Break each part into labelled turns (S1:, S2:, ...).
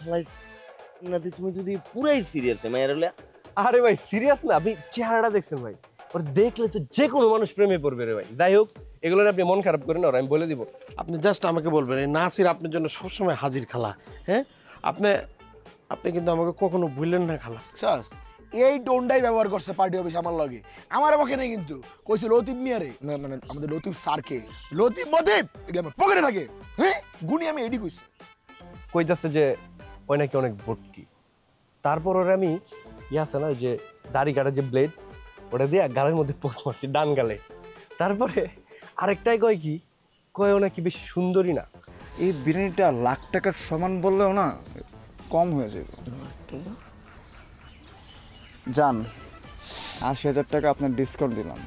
S1: হালাই নাতি তুমি যদি পুরাই সিরিয়াস মায়ের হলে।
S2: আরে ভাই সিরিয়াস না, আপনি চেহারাটা দেখছেন ভাই, ওর দেখলে তো যে কোনো মানুষ প্রেমে পড়বে রে ভাই। যাই হোক, এগুলোর আপনি মন খারাপ করেন, আর আমি বলে দিব।
S3: আপনি জাস্ট আমাকে বলবেন এই নাসির আপনার জন্য সবসময় হাজির খালা। হ্যাঁ, আপনি আপনি কিন্তু আমাকে কখনো ভুললেন না খালা।
S4: শাস এই টোনটাই ব্যবহার করছে পার্টি অফিস আমার লগে, আমার পক্ষে নেই কিন্তু। কইছে লতিফ মিয়ারে, মানে আমাদের লতিফ স্যারকে, লতিফ মতিফ এগুলো আমার পকেটে থাকে। হ্যাঁ গুনি আমি এডি কইছি।
S2: কইতাছে যে ওই নাকি অনেক ভটকি। তারপর ওর আমি আছে না, ওই যে দাড়ি কাটার যে ব্লেড, ওটা দিয়ে গালের মধ্যে পোস্ট মারছি, ডান গালে। তারপরে আরেকটাই কয় কি, কয় ও নাকি বেশি সুন্দরী না।
S5: এই বিরিয়ানিটা লাখ টাকার সমান বললেও না কম হয়ে যাবে। যান, ৮০,০০০ টাকা আপনার ডিসকাউন্ট দিলাম।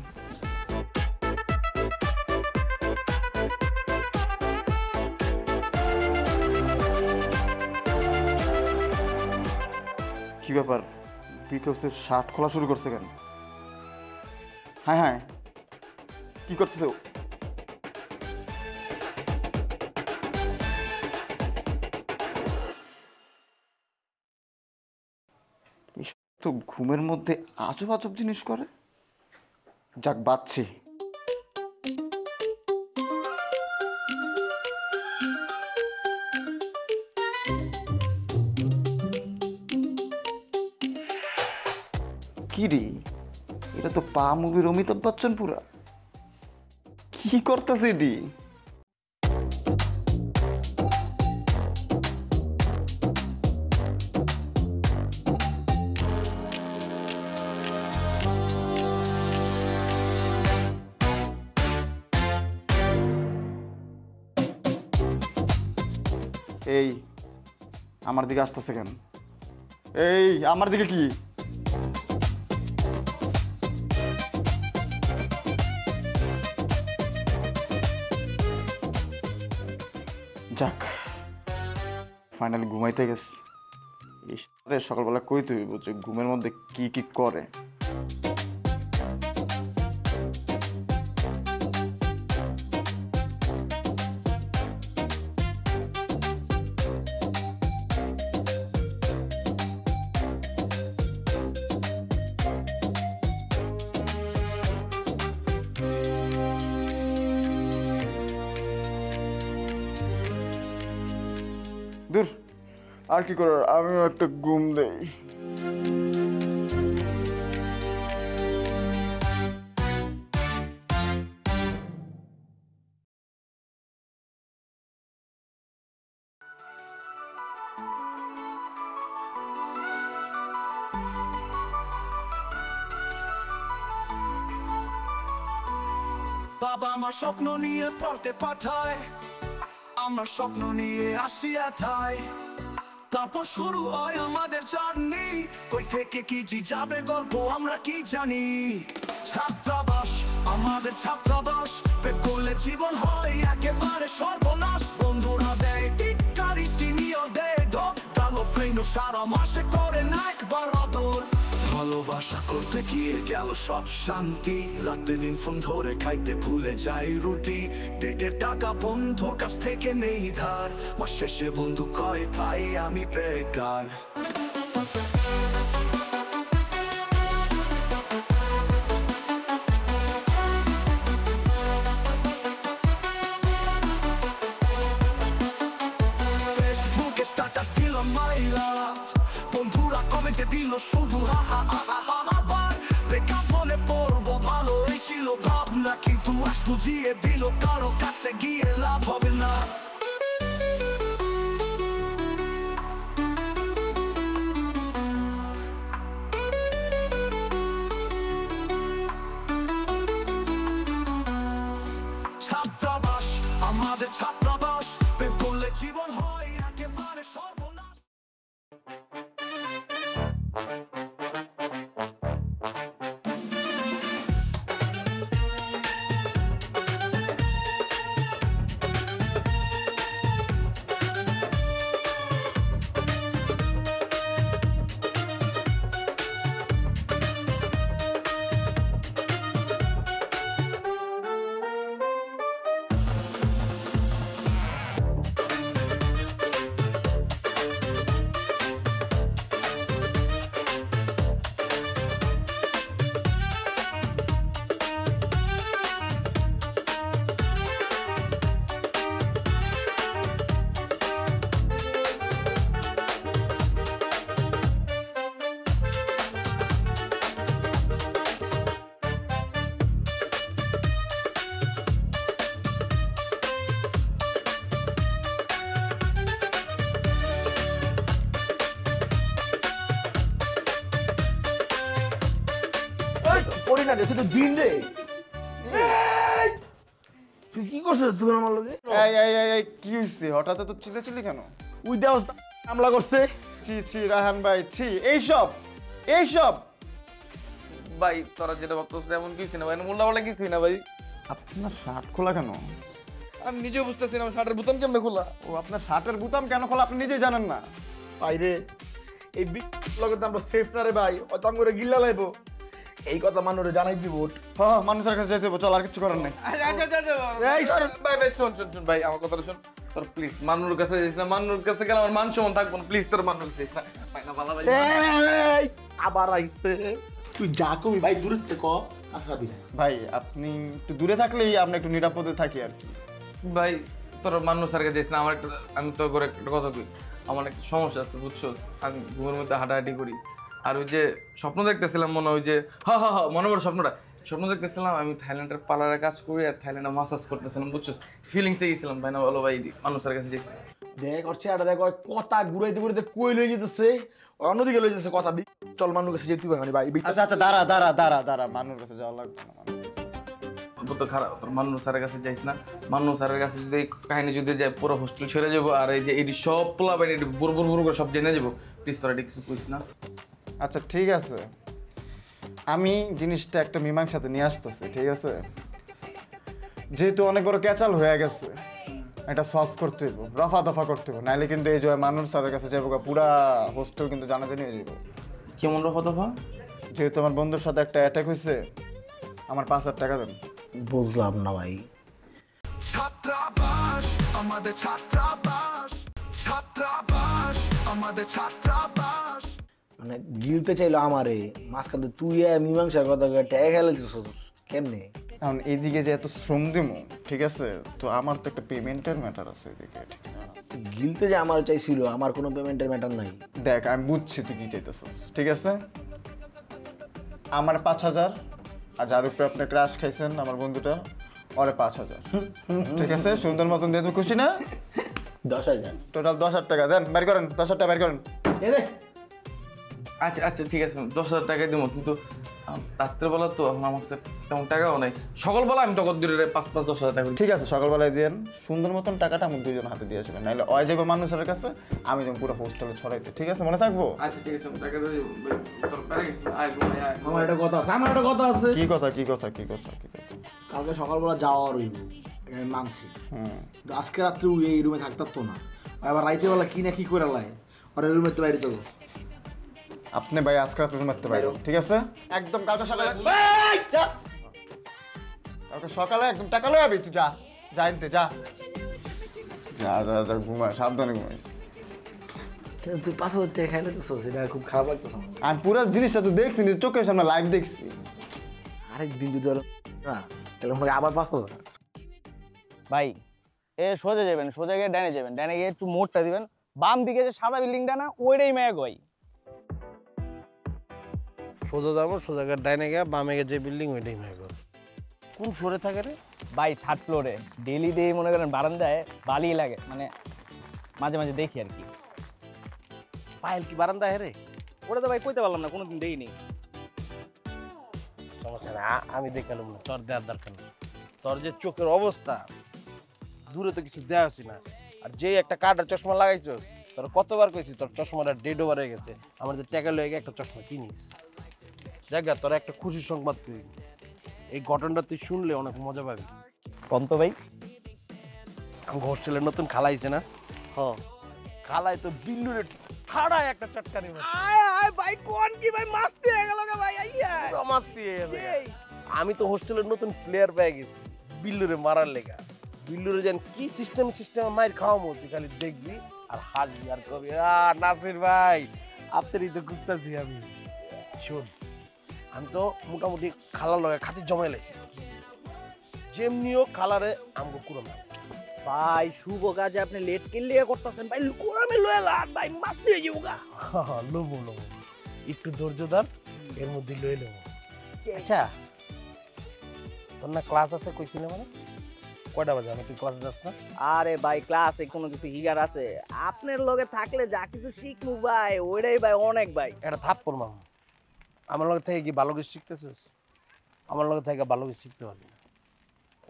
S5: কি ব্যাপার, বিকজের শার্ট খোলা শুরু করছে কেন? হ্যাঁ হ্যাঁ, কি করতেছে? তো ঘুমের মধ্যে আজব আজব জিনিস করে। যাক বাচ্ছি। কি রে, এটা তো পা মুভির অমিতাভ বচ্চন পুরা। কি করতেছে এটি? এই আমার দিকে আসতেছে কেন? এই আমার দিকে কি? যাক ফাইনালি ঘুমাইতে গেছে। এই সকালবেলা কইতে হইব যে ঘুমের মধ্যে কি কি করে। দূর, আর কি করার, আমিও একটা ঘুম দেই।
S6: বাবা আমার স্বপ্ন নিয়ে পড়তে পাঠায়, আমার স্বপ্ন নিয়ে আসিয়া থাই। তারপর শুরু হয় আমাদের জার্নি, কই থেকে কি যাবে গল্প আমরা কি জানি। ছাত্রাবাস আমাদের ছাত্রাবাস, প্রেম করলে জীবন হয় একেবারে সর্বনাশ। বন্ধুরা দেয় টিটকারি, সিনিয়র দেয় ধর, কালো ফ্রেন্ড সারা মাসে করে না একবার আদর। ভালোবাসা করতে গিয়ে গেল সব শান্তি, রাতে দিন ফোন ধরে খাইতে ভুলে যাই রুটি। ডেটের টাকা বন্ধুর কাছ থেকে নেই ধার, মাস শেষে বন্ধু কয় ভাই আমি বেকার। ফেসবুকে স্ট্যাটাস দিলাম মাইলা, বন্ধুরা কমেন্টে দিল শুধু হা হা হা হা। আবার বেকার বলে পড়বো ভালো ছিল ভাবনা, কিন্তু আজ বুঝিয়ে দিল কারো কাছে গিয়ে লাভ হবে না। ছাত্রাবাস আমাদের ছাত্রাবাস, প্রেম করলে জীবন হয় একেবারে সর্বনাশ।
S4: কাটে তুই তো দিন রে তুই কি করছিস তুই আমার লগে
S5: এই কি হইছে হঠাৎ তো চিল্লাচিল্লি কেন?
S4: উই দেওস হামলা করছে
S5: ছি ছি রাহান ভাই ছি এইসব
S7: ভাই তোরা যেটা ভাবতেছিস এমন কিছুই না ভাই মোল্লা বলা কিছুই না ভাই
S5: আপনার শার্ট খোলা কেন?
S7: আমি নিজেও বুঝতেছি না শার্টের বোতাম কেমনে খোলা
S5: ও আপনার শার্টের বুতাম কেন খোলা আপনি নিজেই জানেন না।
S4: ভাই রে এই লগে তো আমরা সেফ না রে ভাই অত আম করে গিল্লা লাইবো এই কথা মানুষে জানাই দিব
S5: হ্যাঁ মানুষের কাছে যেতে হবে, চল আর কিছু করার নেই।
S4: এই শোন
S7: ভাই শোন ভাই আমার কথাটা শোন তোর প্লিজ মানুর কাছে যাইস না মানুর কাছে গেলে আমার মান সম্মান থাকবো না প্লিজ তোর মানুর কাছে যাইস না ভাই না ভালো ভাই
S4: এই আবার আইছে তুই যা কবি ভাই দূরের থেকে আসাবি না
S5: ভাই আপনি একটু দূরে থাকলেই আপনি একটু নিরাপদে থাকি আর কি।
S7: ভাই তোর মানুষ স্যারকে যাইস না আমার একটা আমি তো করে একটা কথা কই আমার একটা সমস্যা আছে বুঝছো আমি ঘুমের মধ্যে হাঁটাহাঁটি করি আর ওই যে স্বপ্ন দেখতেছিলাম মনে হয় যে মনে পড়ে স্বপ্ন দেখতেছিলাম আমি থাইল্যান্ডের পার্লারে কাজ করি আর থাইল্যান্ডে মাসাজ করতেছিলাম বুঝছো ফিলিংসে গেছিলাম ভাই না বলো ভাই মানুষ স্যারের কাছে যাইছিলাম
S4: দেখ করছে এটা দেখ কথা ঘুরাইতে ঘুরাইতে কই লই যেতেছে অন্যদিকে লই যেতেছে কথা চল মানুষ কাছে যেতে হবে ভাই
S5: আচ্ছা দাঁড়া মানুষের কাছে যাওয়া লাগবে না
S7: তো খারাপ তোর মান্নু স্যারের কাছে যাইস না মান্নু স্যারের কাছে যদি এই কাহিনী যদি যায় পুরো হোস্টেল ছেড়ে যাবো আর এই যে এটি সব পোলা বাইরে বুড় করে সব জেনে যাবো প্লিজ তোরা কিছু করিস না
S5: আচ্ছা ঠিক আছে আমি জিনিসটা একটা মীমাংসাতে নিয়ে আসতেছি ঠিক আছে যেহেতু অনেক বড় ক্যাচাল হয়ে গেছে এটা সলভ করতে হইব রফা দফা করতে হইব নাইলে কিন্তু এই যে মানুষ স্যারের কাছে যাবো পুরা হোস্টেল কিন্তু জানাজানি হয়ে যাবো
S7: কেমন রফা দফা
S5: যেহেতু আমার বন্ধুর সাথে একটা অ্যাটাক হয়েছে আমার 5,000 টাকা দেন
S4: বুঝলাম না ভাই
S6: ছাত্রাবাস আমাদের ছাত্রাবাস
S4: মানে গিলতে চাইলো আমারে মাঝখানে তুই মীমাংসার কথা ট্যাগ খেলে কেমনে
S5: এখন এইদিকে যে এত শ্রম দিব ঠিক আছে তো আমার তো একটা পেমেন্টের ম্যাটার আছে এদিকে ঠিক না
S4: গিলতে যে আমার চাইছিল আমার কোনো পেমেন্টের ম্যাটার নাই
S5: দেখ আমি বুঝছি তুই কি চাইতেছিস ঠিক আছে আমার 5,000 আর যার উপরে আপনি ক্রাশ খাইছেন আমার বন্ধুটা ওরে 5,000 ঠিক আছে সুন্দর মতন দিয়ে তুমি খুশি না
S4: 10,000
S5: টোটাল 10,000 টাকা দেন বের করেন 10,000 টাকা বের করেন
S7: আচ্ছা ঠিক আছে 10,000 টাকা দিব কিন্তু রাত্রেবেলা তো আমার কাছে তেমন টাকাও নাই সকালবেলা আমি তখন দূরে 5-10,000 টাকা
S5: ঠিক আছে সকালবেলায় দেন সুন্দর মতন টাকাটা আমার দুইজন হাতে দিয়ে আসবেন নাহলে অয় যাবে মানুষের কাছে আমি যেমন পুরো হোস্টেলে ছড়াইতে ঠিক আছে মনে থাকবো
S7: আচ্ছা ঠিক আছে টাকা দিয়ে তোর পেরে গেছে আয় ঘুমাই আয়
S4: আমার একটা কথা আছে
S5: কি কথা
S4: কালকে সকালবেলা যাওয়ার হইব এটা আমি মানছি কিন্তু আজকে রাত্রে ওই এই রুমে থাকতাম তো না আবার রাইতে বেলা কি না কি করে লাই আর এই রুমে তো বাইরে তো
S5: আপনি ভাই আজকে রাত মারতে পারো ঠিক আছে একদম কালকে সকালে কালকে সকালে একদম টাকা লয়ে আবি তুই যা আনতে যা ঘুমা সাবধানে ঘুমাইস
S4: কিন্তু তুই 5,000 টাকা খাইলে তো সেটা খুব খারাপ লাগতেছে
S5: আমি পুরো জিনিসটা তো দেখছি নিজের চোখের সামনে লাইভ দেখছি
S4: আরেকদিন যদি না তাহলে আমাকে আবার 5,000
S8: ভাই সোজা যাবেন সোজা গিয়ে ডানে যাবেন ডানে গিয়ে একটু মোড়টা দিবেন বাম দিকে যে সাদা বিল্ডিংটা না ওইটাই ম্যাগ হয়
S3: সোজা যাবো সোজা গিয়ে ডাইনে গিয়ে বামে গিয়ে যে বিল্ডিং ওইটাই মাইব কোন ফ্লোরে থাকে রে
S8: ভাই 3rd ফ্লোরে ডেইলি দিয়ে মনে করেন বারান্দায় বালি লাগে মানে মাঝে মাঝে দেখি আর কি
S3: পায়েল কি বারান্দা হেরে
S8: ওটা তো ভাই কইতে পারলাম না কোনোদিন দেইনি
S3: সমস্যা না আমি দেখালাম না তোর দেওয়ার দরকার নেই তোর যে চোখের অবস্থা দূরে তো কিছু দেওয়া হচ্ছে না আর যেই একটা কাটার চশমা লাগাইছস তোর কতবার কইছি তোর চশমাটা ডেড ওভার হয়ে গেছে আমাদের টাকা লয়ে গিয়ে একটা চশমা কিনিস জায়গা তোর একটা খুশির সংবাদ তুই এই ঘটনাটা তুই শুনলে অনেক মজা পাবি
S8: কোন তো ভাই
S3: আমি হোস্টেলে নতুন খালাইছে না খালাই তো বিল্লুরে ঠাড়ায় একটা চটকানি
S8: আয় ভাই কোন কি ভাই মাস্তি হয়ে গেল ভাই আইয়া
S3: মাস্তি আমি তো হোস্টেলের নতুন প্লেয়ার পেয়ে গেছি বিল্লুরে মারার লেগা বিল্লুরে যেন কি সিস্টেম মাইর খাওয়া মতো খালি দেখবি আর হাসবি আর কবি নাসির ভাই আপনারই তো খুঁজতেছি আমি শোন আমি তো মোটামুটি খালার লগে খাতি জমাই লাইছি যেমনিও খালারে আমগো কুড়ো না
S8: ভাই শুভ কাজে আপনি লেট কিনলে করতেছেন ভাই কোরামে লয়ে লান ভাই মাস্তি হয়ে যাবো গা
S3: লোবো একটু ধৈর্য ধর এর মধ্যে লয়ে নেবো আচ্ছা তোর না ক্লাস আছে কইছিল মানে কয়টা বাজে আমি তুই ক্লাসে যাস না
S8: আরে ভাই ক্লাসে কোনো কিছু হিগার আছে আপনার লগে থাকলে যা কিছু শিখমু ভাই ওইটাই ভাই অনেক ভাই
S3: এটা থাপ্পড় মামা আমার লগে থেকে কি ভালো কিছু শিখতেছিস আমার লগে থেকে ভালো কিছু শিখতে পারবি না,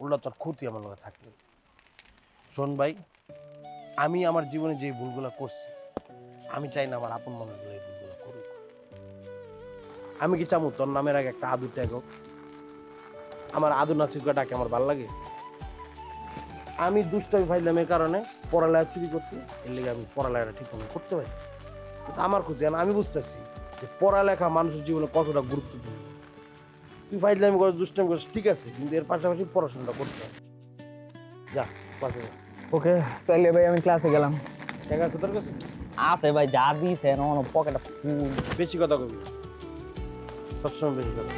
S3: উল্টা তোর ক্ষতি আমার লগে থাকবে। শোন ভাই, আমি আমার জীবনে যে ভুলগুলো করছি, আমি চাই না আমার আপন মানুষগুলো এই ভুলগুলো করুক। আমি কি চামু তোর নামের আগে একটা আদু ট্যাগ হোক? আমার আদু নাচিকা ডাকে আমার ভালো লাগে? আমি দুষ্টামি ফাইলামের কারণে পড়ালেখা চুরি করছি, এর লেগে আমি পড়ালেখাটা ঠিক মতো করতে পারি। কিন্তু আমার ক্ষতি, আমি বুঝতেছি যে পড়ালেখা মানুষের জীবনে কতটা গুরুত্বপূর্ণ। তুই ফাইলামি করিস, দুষ্টামি করিস, ঠিক আছে, কিন্তু এর পাশাপাশি পড়াশোনাটা করতে হবে। যা পাশে যা।
S8: ওকে তাহলে ভাই আমি ক্লাসে গেলাম।
S3: ঠিক আছে তোর কাছে?
S8: আছে ভাই, যা দিয়েছে পকেটে ফুল।
S3: বেশি কথা কবি, সবসময় বেশি কথা।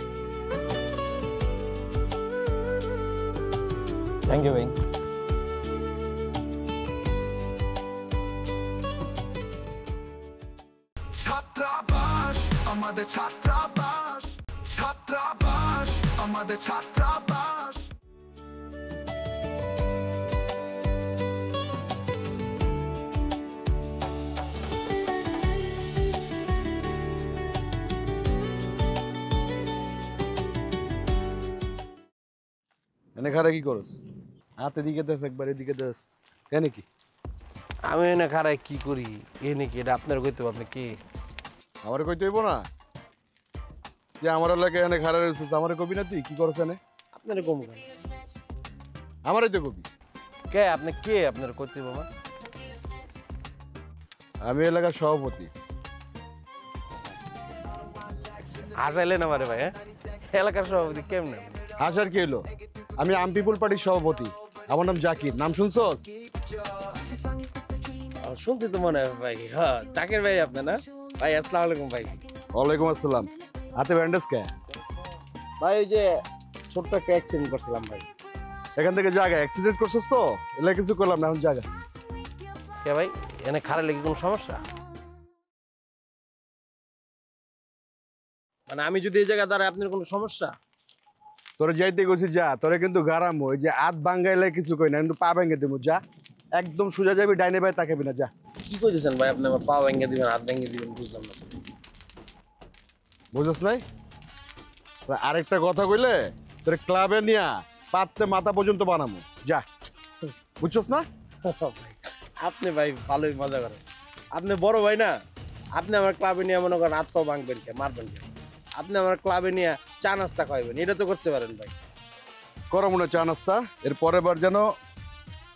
S8: থ্যাংক ইউ ভাই।
S6: ছাত্রাবাস আমাদের, ছাত্রাবাস, ছাত্রাবাস আমাদের, ছাত্রাবাস।
S9: এনে খারা কি করস? হাতে দিকে দেশ একবার এদিকে দেশ কেন কি?
S3: আমি এনে খারাই কি করি এ নাকি এটা আপনার কইতে আপনি কে?
S9: আমার কইতে হইব না যে আমার এলাকায় এনে খারা রয়েছে, আমার কবি না তুই কি করছ এনে?
S3: আপনার কম কেন?
S9: আমারই তো কবি।
S3: কে আপনি? কে আপনার কইতে বাবা?
S9: আমি এলাকার সভাপতি।
S3: হাসাইলেন আমারে ভাই, হ্যাঁ? এলাকার সভাপতি কেমনে?
S9: হাসার কি হলো? আমি আম পিপুল পার্টির সভাপতি, আমার নাম জাকির। নাম শুনছস?
S3: শুনছি তো মনে হয় ভাই। হ্যাঁ জাকির ভাই আপনি না? ভাই আসসালামু আলাইকুম ভাই।
S9: ওয়ালাইকুম আসসালাম। হাতে ব্যান্ডেজ কে?
S3: ভাই ওই যে ছোট্ট একটা অ্যাক্সিডেন্ট করছিলাম ভাই।
S9: এখান থেকে জায়গা অ্যাক্সিডেন্ট করছস তো, এলা কিছু করলাম না, এখন জায়গা।
S3: কে ভাই এনে খারাপ লেগে কোনো সমস্যা? মানে আমি যদি এই জায়গায় দাঁড়াই আপনার কোনো সমস্যা?
S9: তোরে যাইতে গেছি যা, তোরে কিন্তু গারাম ওই যে হাত ভাঙ্গাইলে কিছু কই না, কিন্তু পা ভেঙে দেবো। যা একদম সোজা যাবি, ডাইনে বাই তাকাবি না। যা।
S3: কি কইতেছেন ভাই আপনি? আমার পা ভেঙে দিবেন, হাত ভেঙে দিবেন, বুঝলাম না।
S9: বুঝছ নাই? আরেকটা কথা কইলে তোর ক্লাবে নিয়া পাততে মাথা পর্যন্ত বানামু। যা, বুঝছস না?
S3: ভাই আপনি ভাই ভালোই মজা করেন। আপনি বড় ভাই না, আপনি আমার ক্লাবে নিয়ে মনে করেন হাত পা ভাঙবেন কে, মারবেন কে? আপনি আমার ক্লাবে নিয়ে চা নাস্তা খাইবেন, এটা তো করতে পারেন ভাই।
S9: করো মনে চা নাস্তা, এর পরের বার যেন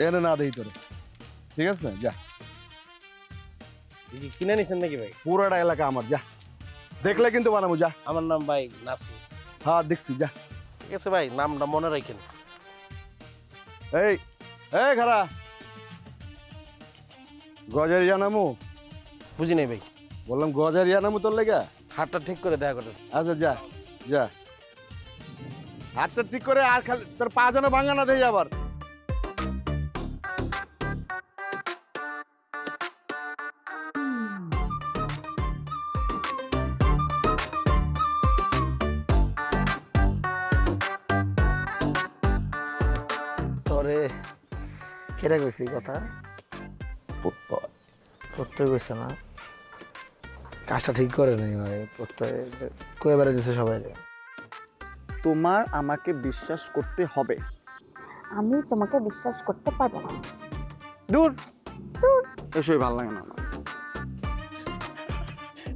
S9: এনে না দেই তোরে, ঠিক আছে? যা।
S3: কিনে নিছেন নাকি ভাই?
S9: পুরাটা এলাকা আমার। যা, দেখলে কিন্তু বানামু। যা।
S3: আমার নাম ভাই নাসির।
S9: হ্যাঁ দেখছি। যা।
S3: ঠিক আছে ভাই, নামটা মনে রাখেন।
S9: এই এই খারা গজারিয়া নামু?
S3: বুঝি নাই ভাই।
S9: বললাম গজারিয়া নামু তোর লেগা।
S3: হাতটা ঠিক করে দেখা করতে।
S9: আচ্ছা যা যা, হাতটা ঠিক করে। আর খালি তোর পা যেন ভাঙা না দেয় আবার।
S4: তোরে কেটে কইছি কথা? প্রত্যয় কইছে না, কাজটা ঠিক করে নাই ভাই। প্রত্যয় কয়ে বেড়ে দিছে সবাই।
S5: তোমার আমাকে বিশ্বাস করতে হবে।
S10: আমি তোমাকে বিশ্বাস করতে পারবো না।
S5: দূর দূর, এসবই ভালো লাগে না আমার।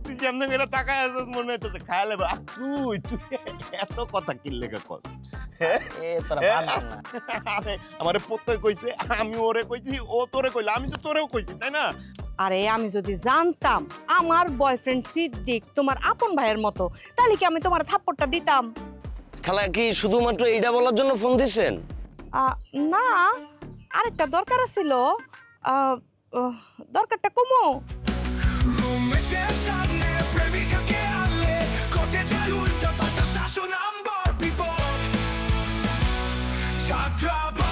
S3: তুই যেমন করে তাকায় আছিস মনে হইতেছে খায়ালে বা তুই তুই এত কথা কিনলে কস?
S8: এ তোরা বাদ দে না।
S3: আরে আমারে প্রত্যয় কইছে, আমি ওরে কইছি, ও তোরে কইলো, আমি তো তোরেও কইছি, তাই না?
S11: আরে আমি যদি জানতাম আমার বয়ফ্রেন্ড সিদ্দিক তোমার আপন ভাইয়ের মতো, তাহলে কি আমি তোমার থাপ্পড়টা দিতাম?
S1: খালা কি শুধুমাত্র এইটা বলার জন্য ফোন দিছেন?
S11: না, আরেকটা দরকার ছিল। দরকারটা কমো।
S6: রুমমেটের সামনে প্রেমিকাকে আনলে কোটে যায় উল্টো পাল্টা, তা শোনাম বর বিপদ। ছাত্রাবাস